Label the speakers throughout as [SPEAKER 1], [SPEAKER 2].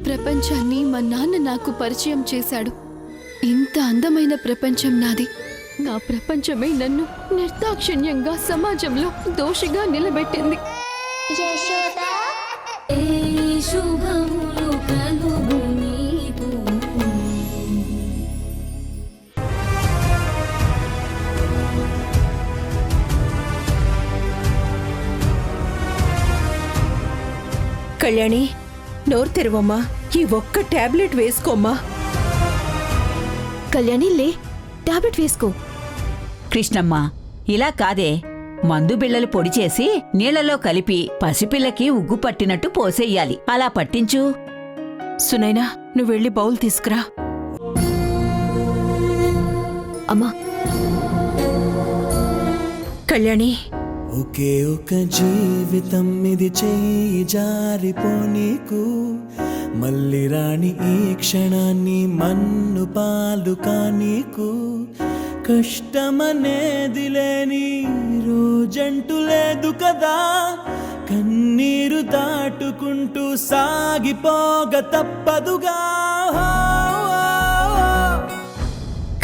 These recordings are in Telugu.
[SPEAKER 1] ప్రపంచాన్ని మా నాన్న నాకు పరిచయం చేశాడు. ఇంత అందమైన ప్రపంచం నాది. నా ప్రపంచమే నన్ను నిర్దాక్షిణ్యంగా సమాజంలో దోషిగా నిలబెట్టింది.
[SPEAKER 2] కళ్యాణి, నోరు తెరవమ్మా. ఈ ఒక్క టాబ్లెట్ వేసుకోమ్మా.
[SPEAKER 1] కళ్యాణి, లే, టాబ్లెట్ వేసుకో.
[SPEAKER 3] కృష్ణమ్మ, ఇలా కాదే. మందు బిళ్ళలు పొడి చేసి నీళ్లలో కలిపి పసిపిల్లకి ఉగ్గు పట్టినట్టు పోసేయాలి. అలా పట్టించు.
[SPEAKER 2] సునైనా, నువ్వు వెళ్ళి బౌల్ తీసుకురా.
[SPEAKER 1] అమ్మా.
[SPEAKER 2] కళ్యాణి,
[SPEAKER 4] ఒకే ఒక జీవితం ఇది, చెయ్యి జారిపోనీకు, మళ్ళీ రాణి ఈ క్షణాన్ని మన్ను పాలు కానీకు, కష్టమనేది లేని రోజంటూ లేదు కదా, కన్నీరు దాటుకుంటూ సాగిపోగ తప్పదుగా.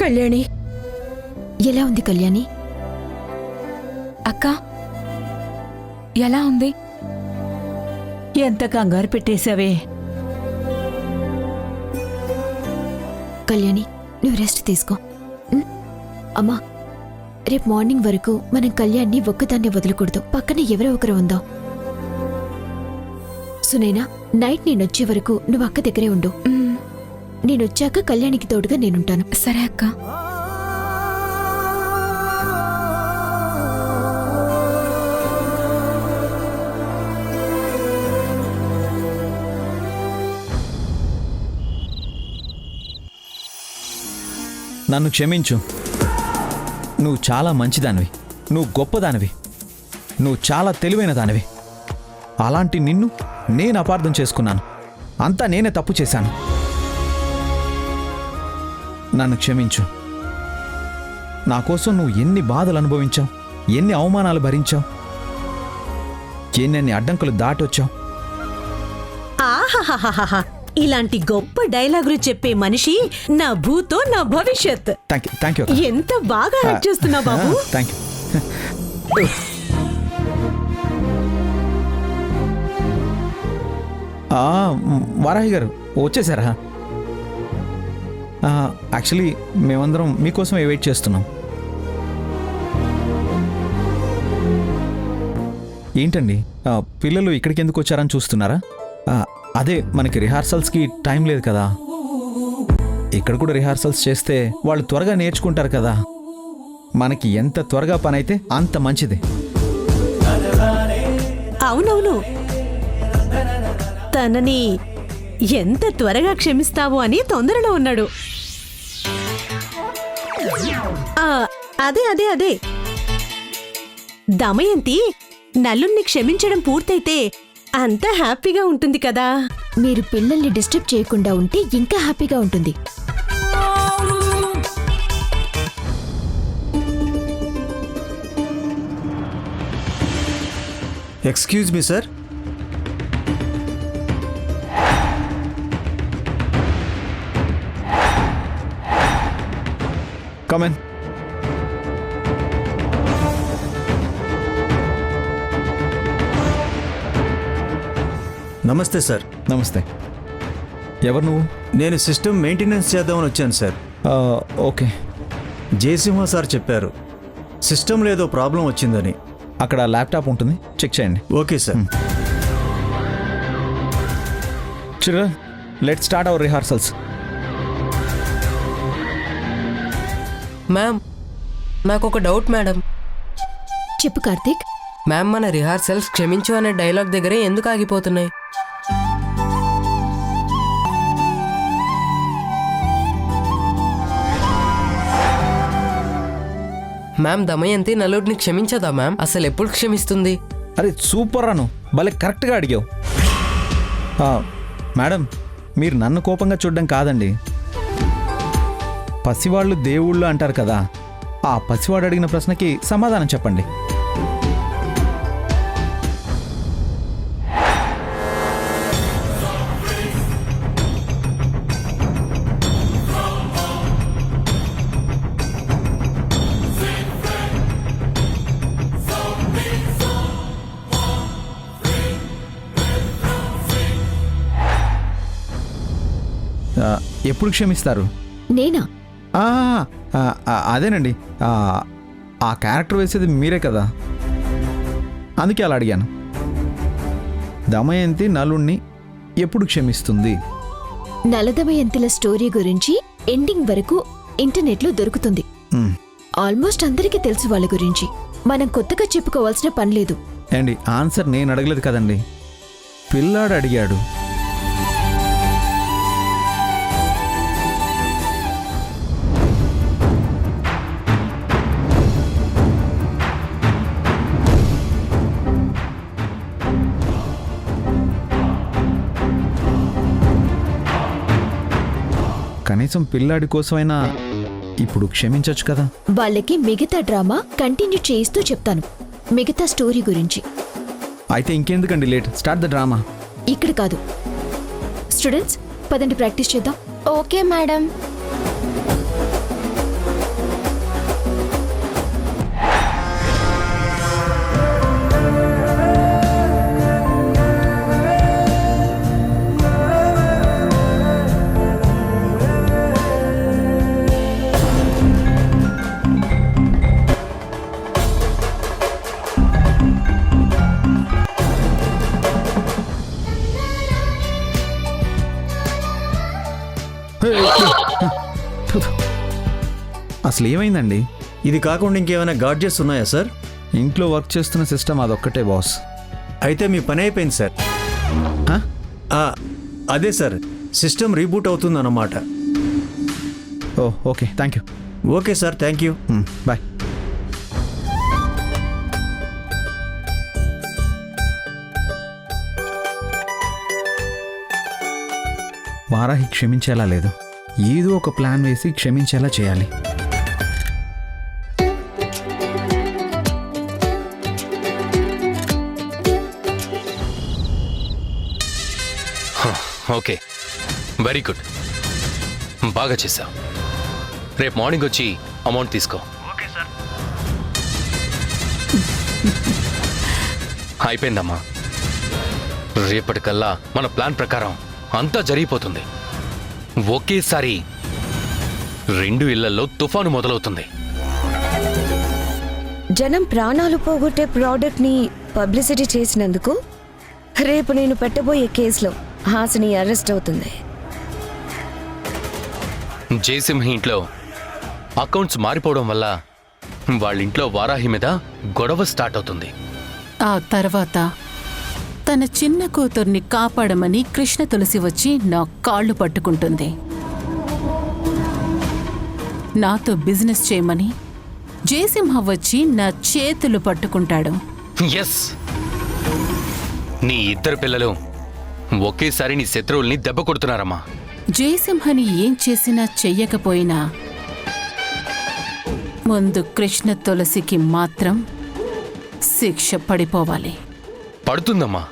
[SPEAKER 2] కళ్యాణి.
[SPEAKER 1] ఎలా ఉంది కళ్యాణి?
[SPEAKER 2] అక్క, ఎలా ఉంది?
[SPEAKER 3] ఎంత కంగారు పెట్టేశావే.
[SPEAKER 1] కళ్యాణి, నువ్వు రెస్ట్ తీసుకో. అమ్మా, రేపు మార్నింగ్ వరకు మనం కళ్యాణ్ని ఒక్కదాన్ని వదలకూడదు. పక్కన ఎవరో ఒకరు ఉందాం. సునైనా, నైట్ నేనొచ్చే వరకు నువ్వు అక్క దగ్గరే ఉండు. నేనొచ్చాక కళ్యాణికి తోడుగా నేనుంటాను.
[SPEAKER 2] సరే అక్క.
[SPEAKER 5] నన్ను క్షమించు. నువ్వు చాలా మంచిదానివి, నువ్వు గొప్పదానివి, నువ్వు చాలా తెలివైన దానివి. అలాంటి నిన్ను నేను అపార్థం చేసుకున్నాను. అంతా నేనే తప్పు చేశాను. నన్ను క్షమించు. నా కోసం నువ్వు ఎన్ని బాధలు అనుభవించావు, ఎన్ని అవమానాలు భరించావు, ఎన్నెన్ని అడ్డంకులు దాటొచ్చావు.
[SPEAKER 6] ఆహాహాహాహా, ఇలాంటి గొప్ప డైలాగులు చెప్పే మనిషి నా భూతో నా భవిష్యత్.
[SPEAKER 5] Thank you.
[SPEAKER 6] ఎంత బాగా యాక్ట్ చేస్తున్నావు బాబు.
[SPEAKER 5] Thank you. వారాహి గారు వచ్చేసారా? యాక్చువల్లీ మేమందరం మీకోసమే వెయిట్ చేస్తున్నాం. ఏంటండి, పిల్లలు ఇక్కడికి ఎందుకు వచ్చారని చూస్తున్నారా? అదే, మనకి రిహార్సల్స్కి టైం లేదు కదా. ఇక్కడ కూడా రిహార్సల్స్ చేస్తే వాళ్ళు త్వరగా నేర్చుకుంటారు కదా. మనకి ఎంత త్వరగా పని అయితే అంత మంచిది.
[SPEAKER 6] అవునవును, తనని ఎంత త్వరగా క్షమిస్తావు అని తొందరలో ఉన్నాడు. అదే అదే అదే దమయంతి నలుణ్ణి క్షమించడం పూర్తయితే అంత హ్యాపీగా ఉంటుంది కదా.
[SPEAKER 1] మీరు పిల్లల్ని డిస్టర్బ్ చేయకుండా ఉంటే ఇంకా హ్యాపీగా ఉంటుంది.
[SPEAKER 4] Excuse me sir.
[SPEAKER 5] Come in.
[SPEAKER 4] నమస్తే సార్.
[SPEAKER 5] నమస్తే. ఎవరు నువ్వు?
[SPEAKER 4] నేను సిస్టమ్ మెయింటెనెన్స్ చేద్దామని వచ్చాను సార్.
[SPEAKER 5] ఓకే.
[SPEAKER 4] జయసింహ సార్ చెప్పారు సిస్టంలో ఏదో ప్రాబ్లం వచ్చిందని.
[SPEAKER 5] అక్కడ ల్యాప్టాప్ ఉంటుంది, చెక్ చేయండి.
[SPEAKER 4] Okay sir.
[SPEAKER 5] Children, let's start our rehearsals.
[SPEAKER 7] Ma'am, నాకు ఒక డౌట్ మేడం.
[SPEAKER 1] చెప్పు కార్తీక్.
[SPEAKER 7] మ్యామ్, మన రిహార్సల్స్ క్షమించు అనే డైలాగ్ దగ్గరే ఎందుకు ఆగిపోతున్నాయి? మ్యామ్, దమయంతి నలుడిని క్షమించదా మ్యామ్? అసలు ఎప్పుడు క్షమిస్తుంది?
[SPEAKER 5] అరే సూపర్ అను, భలే కరెక్ట్గా అడిగావు. మేడం, మీరు నన్ను కోపంగా చూడడం కాదండి. పసివాళ్ళు దేవుళ్ళు అంటారు కదా, ఆ పసివాడు అడిగిన ప్రశ్నకి సమాధానం చెప్పండి. ఎప్పుడు క్షమిస్తారు?
[SPEAKER 1] నేనా?
[SPEAKER 5] ఆ, అదేనండి, ఆ క్యారెక్టర్ వేసేది మీరే కదా, అందుకే అలా అడిగాను. దమయంతి నలుణ్ణి ఎప్పుడు క్షమిస్తుంది?
[SPEAKER 1] నలదమయంతిల స్టోరీ గురించి ఎండింగ్ వరకు ఇంటర్నెట్లో దొరుకుతుంది.
[SPEAKER 5] మ్,
[SPEAKER 1] ఆల్మోస్ట్ అందరికీ తెలుసు వాళ్ళ గురించి. మనం కొత్తగా చెప్పుకోవాల్సిన పనిలేదు.
[SPEAKER 5] ఏండి, ఆన్సర్ నేను అడగలేదు కదండి, పిల్లాడు అడిగాడు. కనీసం పిల్లాడి కోసమైనా ఇప్పుడు క్షమించొచ్చు కదా.
[SPEAKER 1] వాళ్ళకి మిగతా డ్రామా కంటిన్యూ చేయిస్తూ చెప్తాను, మిగతా స్టోరీ గురించి.
[SPEAKER 5] అయితే ఇంకెందుకండి లేట్, స్టార్ట్ ద డ్రామా.
[SPEAKER 1] ఇక్కడ కాదు. స్టూడెంట్స్, పదండి ప్రాక్టీస్ చేద్దాం. Okay madam.
[SPEAKER 5] అసలు ఏమైందండి?
[SPEAKER 4] ఇది కాకుండా ఇంకేమైనా గాడ్జెట్స్ ఉన్నాయా సార్?
[SPEAKER 5] ఇంట్లో వర్క్ చేస్తున్న సిస్టమ్ అదొక్కటే బాస్.
[SPEAKER 4] అయితే మీ పని అయిపోయింది సార్.
[SPEAKER 5] ఆ?
[SPEAKER 4] అదే సార్, సిస్టమ్ రీబూట్ అవుతుందన్నమాట.
[SPEAKER 5] Oh okay, thank you.
[SPEAKER 4] Okay sir, thank you.
[SPEAKER 5] Bye. Varahi క్షమించేలా లేదు, ఏదో ఒక ప్లాన్ వేసి క్షమించేలా చేయాలి.
[SPEAKER 8] ఓకే, వెరీ గుడ్, బాగా చేశావు. రేపు మార్నింగ్ వచ్చి అమౌంట్ తీసుకో. అయిపోయిందమ్మా. రేపటికల్లా మన ప్లాన్ ప్రకారం అంతా జరిగిపోతుంది. ఒకేసారి 2 ఇళ్లలో తుఫాను మొదలవుతుంది.
[SPEAKER 9] జనం ప్రాణాలు పోగొట్టే ప్రోడక్ట్ ని పబ్లిసిటీ చేసినందుకు రేపు నేను పెట్టబోయే కేసులో హాసిని అరెస్ట్ అవుతుంది.
[SPEAKER 8] జయసింహ ఇంట్లో అకౌంట్స్ మారిపోవడం వల్ల వాళ్ళ ఇంట్లో వారాహి మీద గొడవ స్టార్ట్ అవుతుంది.
[SPEAKER 10] ఆ తర్వాత తన చిన్న కూతుర్ని కాపాడమని కృష్ణ తులసి వచ్చి నా కాళ్ళు పట్టుకుంటుంది. నాతో బిజినెస్ చేయమని జయసింహ వచ్చి నా చేతులు పట్టుకుంటాడు.
[SPEAKER 8] ఎస్, నీ ఇద్దరు పిల్లలు ఒకేసారి నీ శత్రువుల్ని దెబ్బ కొడుతున్నారమ్మా.
[SPEAKER 10] జయసింహని ఏం చేసినా చెయ్యకపోయినా ముందు కృష్ణ తులసికి మాత్రం శిక్ష పడిపోవాలి.
[SPEAKER 8] పడుతుందమ్మా,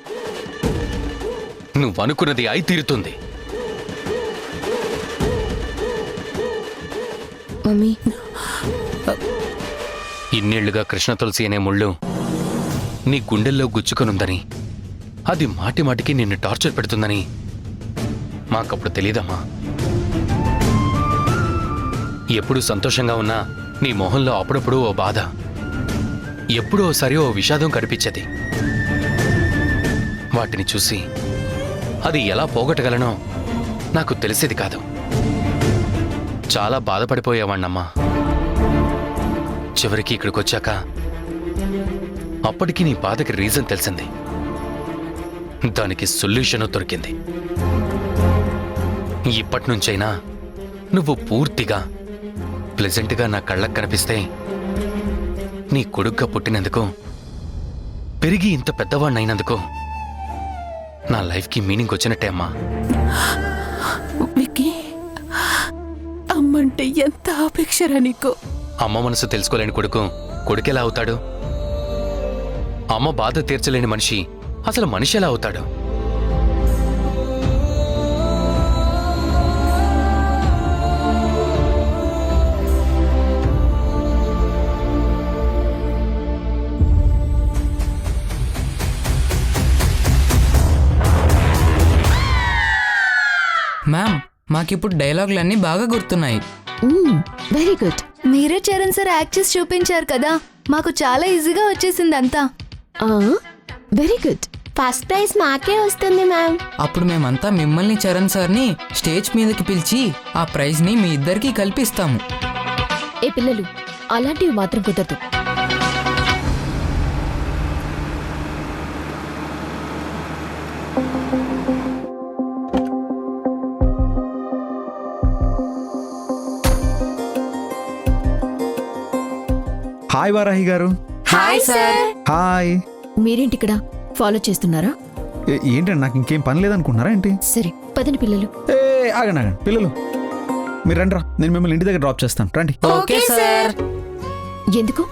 [SPEAKER 8] నువ్వనుకున్నది అయి తీరుతుంది.
[SPEAKER 9] మమ్మీ,
[SPEAKER 8] ఇన్నేళ్లుగా కృష్ణ తులసి అనే ముళ్ళు నీ గుండెల్లో గుచ్చుకొనుందని, అది మాటి మాటికి నిన్ను టార్చర్ పెడుతుందని మాకప్పుడు తెలీదమ్మా. ఎప్పుడూ సంతోషంగా ఉన్నా నీ మొహంలో అప్పుడప్పుడు ఓ బాధ, ఎప్పుడో ఓసారి ఓ విషాదం కనిపించేది. వాటిని చూసి అది ఎలా పోగొట్టగలనో నాకు తెలిసేది కాదు. చాలా బాధపడిపోయేవాణ్ణమ్మా. చివరికి ఇక్కడికొచ్చాక అప్పటికి నీ బాధకి రీజన్ తెలిసింది, దానికి సొల్యూషన్ దొరికింది. ఇప్పటినుంచైనా నువ్వు పూర్తిగా ప్లెజెంట్గా నా కళ్ళకు కనిపిస్తే నీ కొడుగ్గా పుట్టినందుకు, పెరిగి ఇంత పెద్దవాణ్ణైనందుకు నా లైఫ్కి మీనింగ్ వచ్చినట్టే అమ్మా.
[SPEAKER 10] విక్కీ, అమ్మంటే ఎంత ఆపేక్షరా నీకు.
[SPEAKER 8] అమ్మ మనసు తెలుసుకోలేని కొడుకు కొడుకెలా అవుతాడు? అమ్మ బాధ తీర్చలేని మనిషి అసలు మనిషి ఎలా అవుతాడు?
[SPEAKER 7] మ్యామ్, మాకిప్పుడు డైలాగులన్నీ బాగా గుర్తున్నాయి.
[SPEAKER 1] Very good. మీరే చరణ్ సార్ యాక్ట్ చేసి చూపించారు కదా, మాకు చాలా ఈజీగా వచ్చేసింది అంతా. Very good.
[SPEAKER 9] ఫస్ట్ ప్రైజ్ మాకే వస్తుంది మ్యామ్.
[SPEAKER 7] అప్పుడు మేమంతా మిమ్మల్ని చరణ్ సార్ని స్టేజ్ మీదకి పిలిచి ఆ ప్రైజ్ని మీ ఇద్దరికి కల్పిస్తాము.
[SPEAKER 1] ఏ పిల్లలు, అలాంటివి మాత్రం కుదరదు.
[SPEAKER 5] హాయ్ వారాహి గారు.
[SPEAKER 6] Hi sir.
[SPEAKER 5] హాయ్.
[SPEAKER 1] మీరేంటి ఇక్కడ ఫాలో చేస్తున్నారా?
[SPEAKER 5] ఏంటండి, నాకు ఇంకేం పని లేదనుకుంటున్నారా ఏంటి?
[SPEAKER 1] సరే పదండి పిల్లలు.
[SPEAKER 5] ఆగండి పిల్లలు, మీరు రండిరా, నేను మిమ్మల్ని ఇంటి దగ్గర డ్రాప్ చేస్తాను, రండి.
[SPEAKER 7] Okay sir.
[SPEAKER 1] ఎందుకు?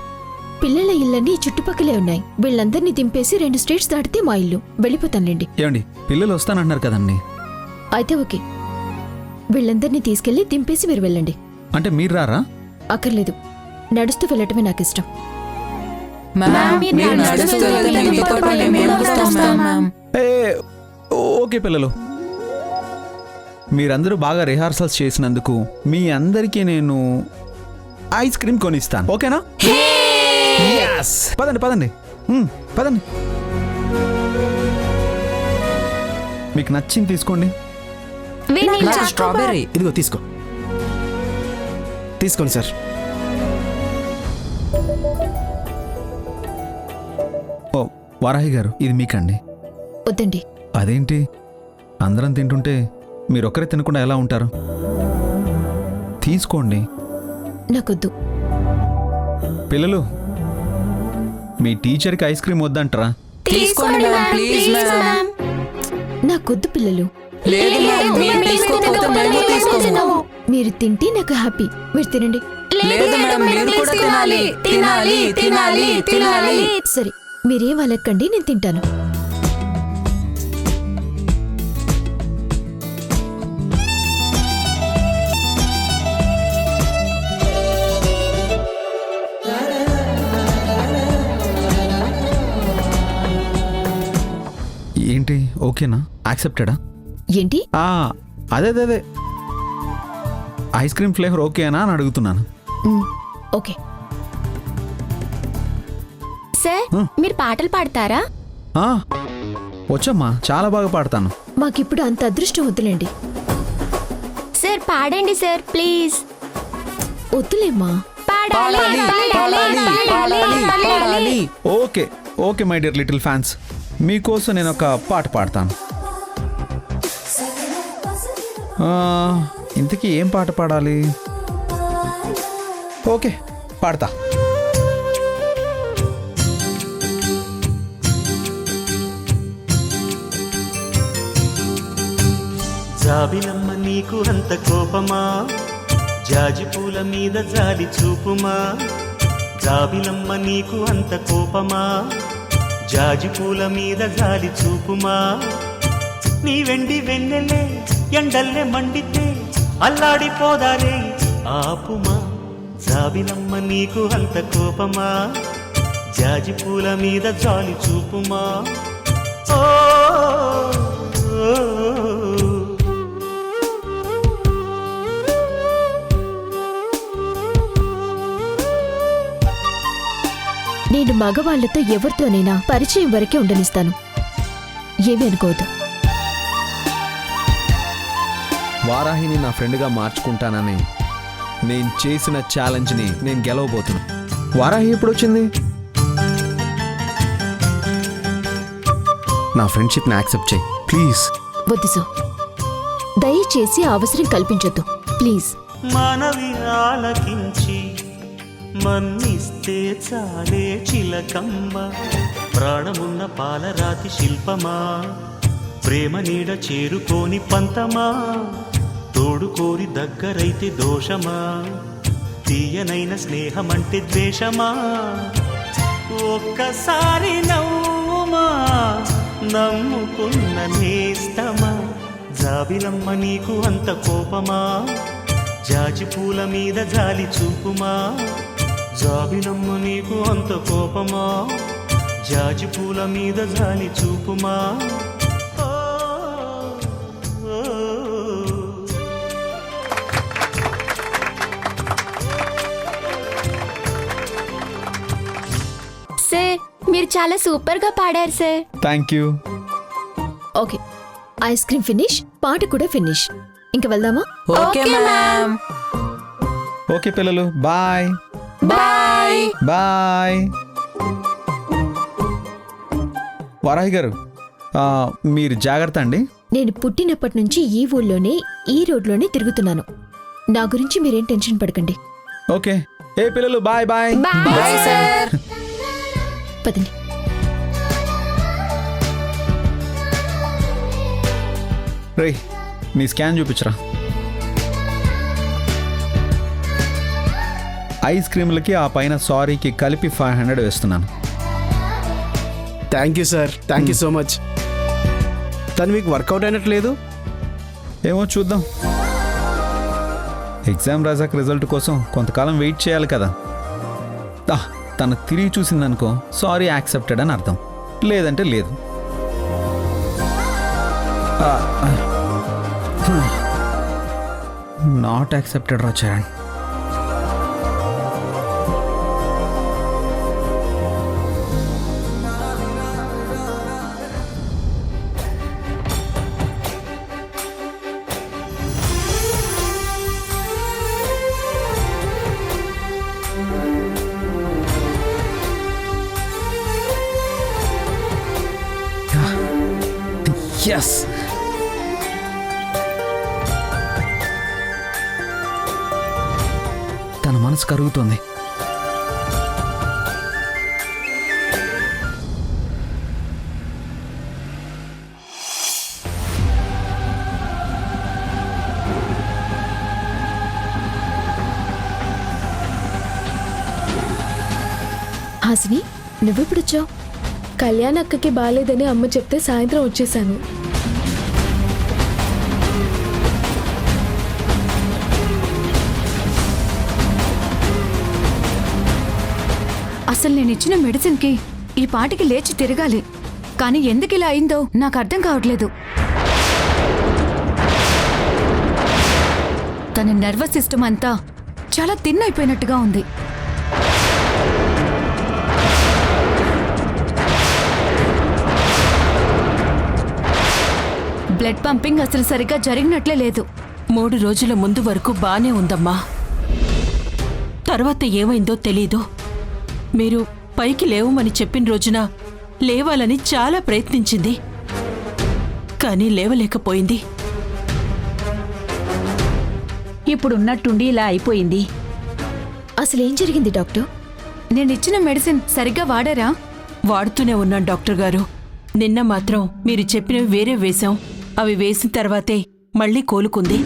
[SPEAKER 1] పిల్లల ఇళ్ళన్నీ చుట్టుపక్కలే ఉన్నాయి. వీళ్ళందరినీ దింపేసి 2 స్టేట్స్ దాటితే మా ఇల్లు. వెళ్ళిపోతానులేండి.
[SPEAKER 5] ఏమండి, పిల్లలు వస్తానంటున్నారు కదండి.
[SPEAKER 1] అయితే ఓకే, వీళ్ళందరినీ తీసుకెళ్లి దింపేసి మీరు వెళ్ళండి.
[SPEAKER 5] అంటే మీరు రారా?
[SPEAKER 1] అక్కర్లేదు, నడుస్తూ వెళ్ళటమే నాకు ఇష్టం.
[SPEAKER 5] ఓకే పిల్లలు, మీరందరూ బాగా రిహార్సల్స్ చేసినందుకు మీ అందరికీ నేను ఐస్ క్రీమ్ కొనిస్తాను, ఓకేనా? Yes! పదండి పదండి పదండి. మీకు నచ్చింది తీసుకోండి.
[SPEAKER 7] స్ట్రాబెర్రీ.
[SPEAKER 11] ఇదిగో తీసుకోండి సార్.
[SPEAKER 5] ఓ వారాహి గారు, ఇది మీకండి.
[SPEAKER 1] వద్దండి.
[SPEAKER 5] అదేంటి, అందరం తింటుంటే మీరొక్కరే తినకుండా ఎలా ఉంటారు? తీసుకోండి.
[SPEAKER 1] నాకొద్దు.
[SPEAKER 5] పిల్లలు, మీ టీచర్కి ఐస్ క్రీమ్ వద్దంటారా?
[SPEAKER 7] తీసుకోండి మ్యామ్, ప్లీజ్ మ్యామ్.
[SPEAKER 1] నాకొద్దు పిల్లలు.
[SPEAKER 7] లేదు మ్యామ్, మీరు తీసుకోకపోతే మేము తీసుకోము.
[SPEAKER 1] మీరు తింటే నాకు హ్యాపీ. మీరు తినండి.
[SPEAKER 7] లేదు మ్యామ్, మీరు కూడా తినాలి. తినాలి తినాలి తినాలి.
[SPEAKER 1] సరే, మీరేం అలక్కండి, నేను తింటాను.
[SPEAKER 5] ఏంటి, ఓకేనా? యాక్సెప్టెడా?
[SPEAKER 1] ఏంటి?
[SPEAKER 5] అదే ఐస్ క్రీమ్ ఫ్లేవర్ ఓకేనా అని అడుగుతున్నాను.
[SPEAKER 1] ఓకే.
[SPEAKER 9] సార్, మీరు పాటలు పాడతారా?
[SPEAKER 5] వచ్చమ్మా, చాలా బాగా పాడతాను.
[SPEAKER 1] మాకిప్పుడు అంత అదృష్టం వద్దులేండి.
[SPEAKER 9] సార్ పాడండి సార్, ప్లీజ్.
[SPEAKER 1] వద్దులేమ్మా.
[SPEAKER 5] Okay my dear little fans, మీకోసం నేను ఒక పాట పాడతాను. ఇంతకీ ఏం పాట పాడాలి? ఓకే, పాడతా.
[SPEAKER 12] జాబిలమ్మ నీకు అంత కోపమా, జాజి పూల మీద జాలి చూపుమా. జాబిలమ్మ నీకు అంత కోపమా, జాజి పూల మీద జాలి చూపుమా. నీ వెండి వెన్నెలే ఎండల్లే మండితే అల్లాడిపోదారే ఆపుమా. జాబిలమ్మ నీకు అంత కోపమా, జాజి పూల మీద జాలి చూపుమా. ఓ
[SPEAKER 1] నేను మగవాళ్లతో ఎవరితోనైనా పరిచయం వరకే ఉండనిస్తాను. ఏమీ అనుకోవద్దు.
[SPEAKER 5] వారాహిని నా ఫ్రెండ్గా మార్చుకుంటానని నేను చేసిన ఛాలెంజ్ని నేను గెలవబోతున్నా. వారాహి ఎప్పుడు వచ్చింది? నా ఫ్రెండ్షిప్ని యాక్సెప్ట్ చేయి ప్లీజ్.
[SPEAKER 1] వద్దు సో, దయచేసి అవసరం కల్పించొద్దు ప్లీజ్.
[SPEAKER 12] మనవి ఆలకించి మన్నిస్తే చాలే చిలకమ్మ. ప్రాణమున్న పాలరాతి శిల్పమా, ప్రేమ నీడ చేరుకోని పంతమా. తోడు కోరి దగ్గరైతే దోషమా, తీయనైన స్నేహమంటే ద్వేషమా. ఒక్కసారి నవ్వుమా, నమ్ముకున్న నేస్తమా. జాబిలమ్మ నీకు అంత కోపమా, జాజి పూల మీద జాలి చూపుమా. జాబిలమ్మ నీకు అంత కోపమా, జాజి పూల మీద జాలి చూపుమా.
[SPEAKER 1] మీరు చాలా సూపర్ గా పాడారు sir.
[SPEAKER 5] Thank you.
[SPEAKER 1] Okay, ice cream finish, పాట కూడా ఫినిష్. ఇంక వెళ్దామా?
[SPEAKER 2] Okay ma'am.
[SPEAKER 5] ఓకే పిల్లలు, బాయ్
[SPEAKER 2] బాయ్.
[SPEAKER 5] బాయ్. వారాహి గారు, మీరు జాగ్రత్త అండి.
[SPEAKER 1] నేను పుట్టినప్పటి నుంచి ఈ ఊళ్ళోనే, ఈ రోడ్లోనే తిరుగుతున్నాను. నా గురించి మీరేం టెన్షన్ పడకండి.
[SPEAKER 5] ఓకే. ఏ పిల్లలు, బాయ్ బాయ్.
[SPEAKER 2] Bye sir.
[SPEAKER 1] పదండి.
[SPEAKER 5] రే, నీ స్కాన్ చూపించరా. ఐస్ క్రీములకి ఆ పైన సారీకి కలిపి 500 వేస్తున్నాను.
[SPEAKER 11] Thank you sir, thank you so much. తను మీకు వర్కౌట్ అయినట్లేదు.
[SPEAKER 5] ఏమో చూద్దాం. ఎగ్జామ్ రాజాక్ రిజల్ట్ కోసం కొంతకాలం వెయిట్ చేయాలి కదా. తను తిరిగి చూసిందనుకో, సారీ యాక్సెప్టెడ్ అని అర్థం, లేదంటే లేదు. నాట్ యాక్సెప్టెడ్ రా చరణ్. Yes. తన మనసు కరుగుతుంది.
[SPEAKER 1] హాసిని, నువ్వెప్పుడొచ్చావు? కళ్యాణ్ అక్కకి బాలేదని అమ్మ చెప్తే సాయంత్రం వచ్చేసాను.
[SPEAKER 2] అసలు నేను ఇచ్చిన మెడిసిన్కి ఈ పాటికి లేచి తిరగాలి, కానీ ఎందుకు ఇలా అయిందో నాకు అర్థం కావట్లేదు. తన నర్వస్ సిస్టమ్ అంతా చాలా థిన్ అయిపోయినట్టుగా ఉంది. బ్లడ్ పంపింగ్ అసలు సరిగ్గా జరిగినట్లే లేదు.
[SPEAKER 6] 3 రోజుల ముందు వరకు బానే ఉందమ్మా. తర్వాత ఏమైందో తెలీదు. మీరు పైకి లేవమని చెప్పిన రోజున లేవాలని చాలా ప్రయత్నించింది, కానీ లేవలేకపోయింది.
[SPEAKER 3] ఇప్పుడున్నట్టుండి ఇలా అయిపోయింది.
[SPEAKER 1] అసలేం జరిగింది డాక్టర్?
[SPEAKER 2] నేనిచ్చిన మెడిసిన్ సరిగ్గా వాడారా?
[SPEAKER 6] వాడుతూనే ఉన్నాను డాక్టర్ గారు. నిన్న మాత్రం మీరు చెప్పినవి వేరే వేశాం. అవి వేసిన తర్వాతే మళ్ళీ కోలుకుంది.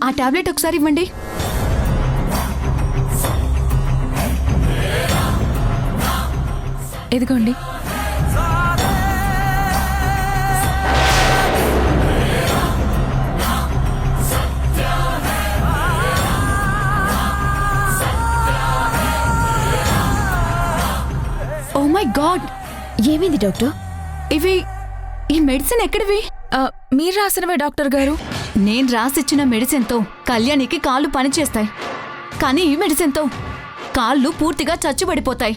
[SPEAKER 2] ఆ టాబ్లెట్ ఒకసారి ఇవ్వండి. ఇదిగోండి. ఓ మై గాడ్,
[SPEAKER 1] ఏమైంది డాక్టర్?
[SPEAKER 2] ఈ మెడిసిన్ ఎక్కడివి?
[SPEAKER 1] మీరు రాసినవే డాక్టర్ గారు.
[SPEAKER 2] నేను రాసిచ్చిన మెడిసిన్తో కళ్యాణికి కాళ్ళు పనిచేస్తాయి, కానీ ఈ మెడిసిన్తో కాళ్ళు పూర్తిగా చచ్చుబడిపోతాయి.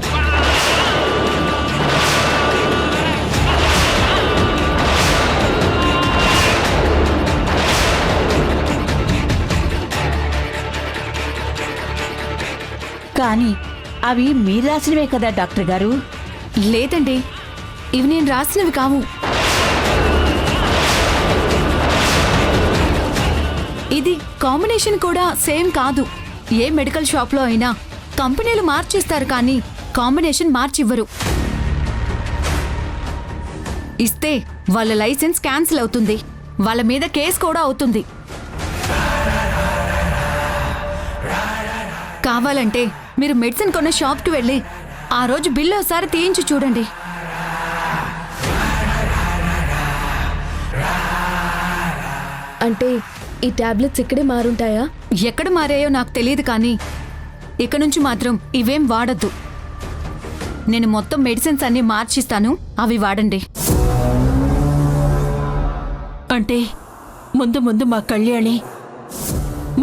[SPEAKER 3] కానీ అవి మీరు రాసినవే కదా డాక్టర్ గారు?
[SPEAKER 2] లేదండి, ఇవి నేను రాసినవి కావు. ఇది కాంబినేషన్ కూడా సేమ్ కాదు. ఏ మెడికల్ షాప్లో అయినా కంపెనీలు మార్చిస్తారు, కానీ కాంబినేషన్ మార్చివ్వరు. ఇస్తే వాళ్ళ లైసెన్స్ క్యాన్సిల్ అవుతుంది, వాళ్ళ మీద కేసు కూడా అవుతుంది. కావాలంటే మీరు మెడిసిన్ కొన్న షాప్కి వెళ్ళి ఆ రోజు బిల్లు ఒకసారి తీయించి చూడండి.
[SPEAKER 1] అంటే ఈ టాబ్లెట్స్ ఇక్కడే మారుంటాయా?
[SPEAKER 2] ఎక్కడ మారాయో నాకు తెలియదు, కానీ ఇక నుంచి మాత్రం ఇవేం వాడద్దు. నేను మొత్తం మెడిసిన్స్ అన్ని మార్చిస్తాను, అవి వాడండి.
[SPEAKER 6] అంటే ముందు ముందు మా కళ్యాణి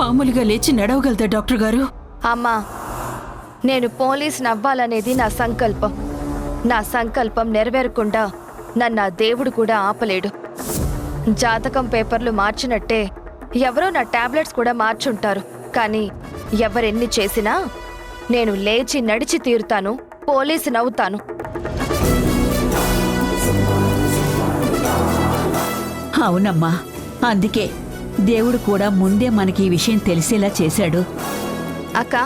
[SPEAKER 6] మామూలుగా లేచి నడవగలదా డాక్టర్ గారు?
[SPEAKER 9] అమ్మా, నేను పోలీస్ నవ్వాలనేది నా సంకల్పం. నా సంకల్పం నెరవేరకుండా నన్ను ఆ దేవుడు కూడా ఆపలేడు. జాతకం పేపర్లు మార్చినట్టే ఎవరో నా టాబ్లెట్స్ కూడా మార్చుంటారు. కానీ ఎవరెన్ని చేసినా నేను లేచి నడిచి తీరుతాను, పోలీసు నవ్వుతాను.
[SPEAKER 3] అవునమ్మా, అందుకే దేవుడు కూడా ముందే మనకి ఈ విషయం తెలిసేలా చేశాడు.
[SPEAKER 9] అక్క,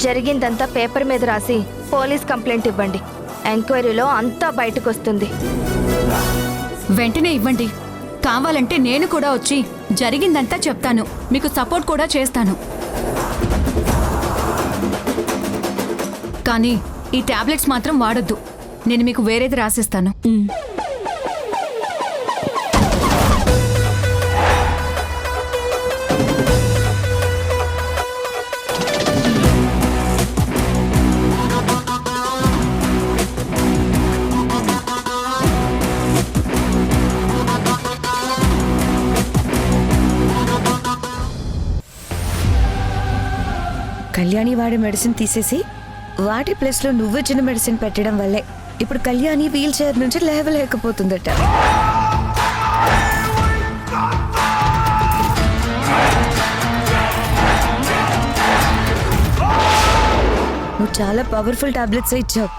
[SPEAKER 9] జరిగిందంతా పేపర్ మీద రాసి పోలీస్ కంప్లైంట్ ఇవ్వండి. ఎంక్వైరీలో అంతా బయటకొస్తుంది.
[SPEAKER 2] వెంటనే ఇవ్వండి. కావాలంటే నేను కూడా వచ్చి జరిగిందంతా చెప్తాను, మీకు సపోర్ట్ కూడా చేస్తాను. కానీ ఈ టాబ్లెట్స్ మాత్రం వాడొద్దు. నేను మీకు వేరేది రాసిస్తాను.
[SPEAKER 9] కళ్యాణి వాడే మెడిసిన్ తీసేసి వాటి ప్లేస్లో నువ్వు ఇచ్చిన మెడిసిన్ పెట్టడం వల్లే ఇప్పుడు కళ్యాణి వీల్ చైర్ నుంచి లేవలేకపోతుందట. నువ్వు చాలా పవర్ఫుల్ టాబ్లెట్స్ ఇచ్చావు.